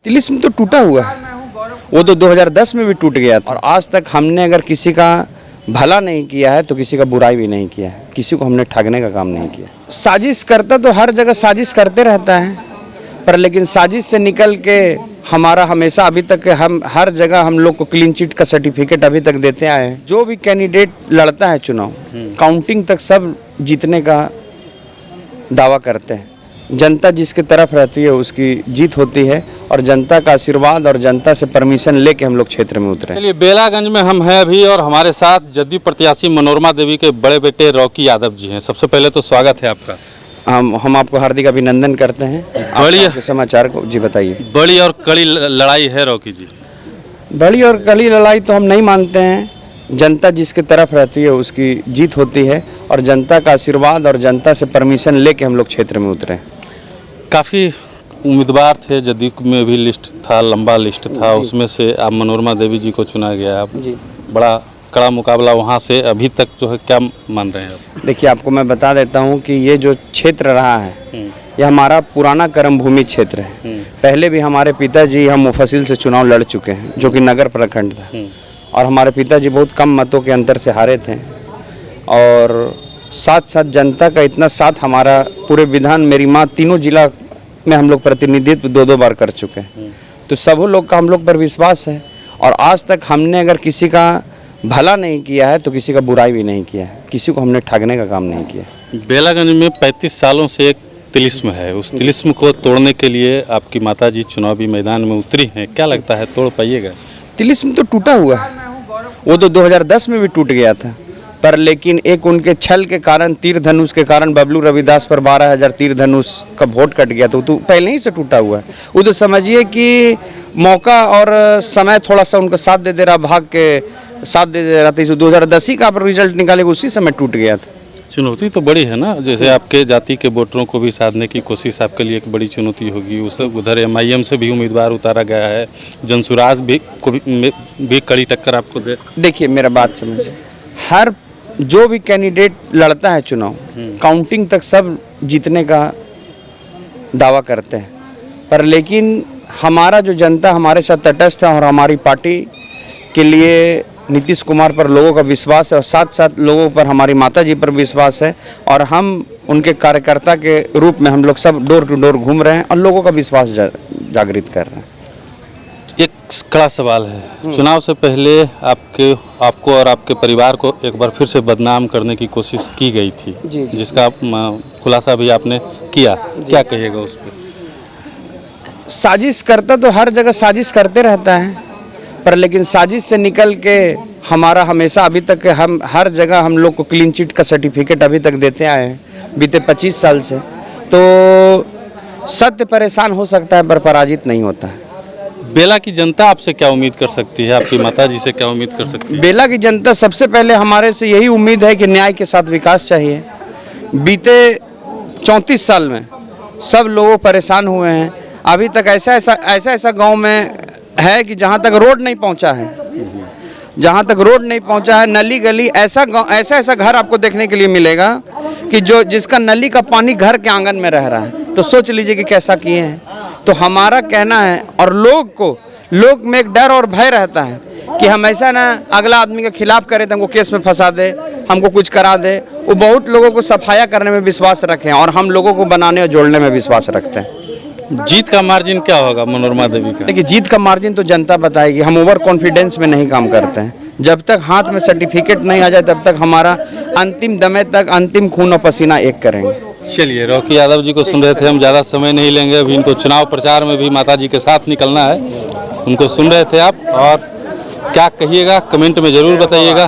तिलिस्म तो टूटा हुआ है, वो तो 2010 में भी टूट गया था। और आज तक हमने अगर किसी का भला नहीं किया है तो किसी का बुराई भी नहीं किया है, किसी को हमने ठगने का काम नहीं किया। साजिश करता तो हर जगह साजिश करते रहता है, पर लेकिन साजिश से निकल के हमारा हमेशा अभी तक हम हर जगह हम लोग को क्लीन चिट का सर्टिफिकेट अभी तक देते आए हैं। जो भी कैंडिडेट लड़ता है चुनाव, काउंटिंग तक सब जीतने का दावा करते हैं। जनता जिसके तरफ रहती है उसकी जीत होती है, और जनता का आशीर्वाद और जनता से परमिशन लेके हम लोग क्षेत्र में उतरे। चलिए, बेलागंज में हम हैं अभी और हमारे साथ जदयू प्रत्याशी मनोरमा देवी के बड़े बेटे रॉकी यादव जी हैं। सबसे पहले तो स्वागत है आपका। हम आपको हार्दिक अभिनंदन करते हैं। बड़ी समाचार को जी बताइए। बड़ी और कड़ी लड़ाई है रॉकी जी। बड़ी और कड़ी लड़ाई तो हम नहीं मानते हैं। जनता जिसके तरफ रहती है उसकी जीत होती है, और जनता का आशीर्वाद और जनता से परमिशन लेके हम लोग क्षेत्र में उतरे। काफ़ी उम्मीदवार थे, जदयू में भी लिस्ट था, लंबा लिस्ट था, उसमें से आप मनोरमा देवी जी को चुना गया। आप बड़ा कड़ा मुकाबला वहाँ से अभी तक जो है, क्या मान रहे हैं आप? देखिए, आपको मैं बता देता हूँ कि ये जो क्षेत्र रहा है ये हमारा पुराना कर्मभूमि क्षेत्र है। पहले भी हमारे पिताजी हम मुफसिल से चुनाव लड़ चुके हैं, जो कि नगर प्रखंड था, और हमारे पिताजी बहुत कम मतों के अंतर से हारे थे। और साथ साथ जनता का इतना साथ हमारा पूरे विधान, मेरी माँ, तीनों जिला में हम लोग प्रतिनिधित्व 2-2 बार कर चुके हैं। तो सब लोग का हम लोग पर विश्वास है, और आज तक हमने अगर किसी का भला नहीं किया है तो किसी का बुराई भी नहीं किया है, किसी को हमने ठगने का काम नहीं किया। बेलागंज में 35 सालों से एक तिलिस्म है, उस तिलिस्म को तोड़ने के लिए आपकी माताजी चुनावी मैदान में उतरी हैं। क्या लगता है, तोड़ पाइएगा? तिलिस्म तो टूटा हुआ है, वो तो 2010 में भी टूट गया था, पर लेकिन एक उनके छल के कारण, तीर धनुष के कारण बबलू रविदास पर 12,000 तीर धनुष का वोट कट गया था। तो पहले ही से टूटा हुआ है। वो तो समझिए कि मौका और समय थोड़ा सा उनका साथ दे रहा, भाग के साथ दे रहा था। 2010 ही का आप रिजल्ट निकाले, उसी समय टूट गया था। चुनौती तो बड़ी है ना, जैसे आपके जाति के वोटरों को भी साधने की कोशिश आपके लिए एक बड़ी चुनौती होगी। उस उधर MIM से भी उम्मीदवार उतारा गया है, जनसुराज भी कड़ी टक्कर आपको दे। देखिए, मेरा बात समझिए, हर जो भी कैंडिडेट लड़ता है चुनाव, काउंटिंग तक सब जीतने का दावा करते हैं, पर लेकिन हमारा जो जनता हमारे साथ तटस्थ है और हमारी पार्टी के लिए नीतीश कुमार पर लोगों का विश्वास है, और साथ साथ लोगों पर हमारी माताजी पर विश्वास है, और हम उनके कार्यकर्ता के रूप में हम लोग सब डोर टू डोर घूम रहे हैं और लोगों का विश्वास जागृत कर रहे हैं। एक कड़ा सवाल है, चुनाव से पहले आपको और आपके परिवार को एक बार फिर से बदनाम करने की कोशिश की गई थी, जिसका खुलासा भी आपने किया। क्या कहिएगा उस पर? साजिश करता तो हर जगह साजिश करते रहता है, पर लेकिन साजिश से निकल के हमारा हमेशा अभी तक हम हर जगह हम लोग को क्लीन चिट का सर्टिफिकेट अभी तक देते आए हैं, बीते 25 साल से। तो सत्य परेशान हो सकता है पर पराजित नहीं होता है। बेला की जनता आपसे क्या उम्मीद कर सकती है, आपकी माताजी से क्या उम्मीद कर सकती है? बेला की जनता सबसे पहले हमारे से यही उम्मीद है कि न्याय के साथ विकास चाहिए। बीते 34 साल में सब लोग परेशान हुए हैं। अभी तक ऐसा गांव में है कि जहां तक रोड नहीं पहुंचा है, नली गली, ऐसा घर आपको देखने के लिए मिलेगा कि जिसका नली का पानी घर के आंगन में रह रहा है। तो सोच लीजिए कि कैसा किए हैं। तो हमारा कहना है, और लोग में एक डर और भय रहता है कि हम ऐसा ना अगला आदमी के खिलाफ करें तो हमको केस में फंसा दे, हमको कुछ करा दे। वो बहुत लोगों को सफाया करने में विश्वास रखें, और हम लोगों को बनाने और जोड़ने में विश्वास रखते हैं। जीत का मार्जिन क्या होगा मनोरमा देवी का? देखिए, जीत का मार्जिन तो जनता बताएगी। हम ओवर कॉन्फिडेंस में नहीं काम करते हैं। जब तक हाथ में सर्टिफिकेट नहीं आ जाए तब तक हमारा अंतिम दमे तक अंतिम खून और पसीना एक करेंगे। चलिए, रॉकी यादव जी को सुन रहे थे हम, ज़्यादा समय नहीं लेंगे। अभी इनको चुनाव प्रचार में भी माताजी के साथ निकलना है। उनको सुन रहे थे आप, और क्या कहिएगा कमेंट में ज़रूर बताइएगा।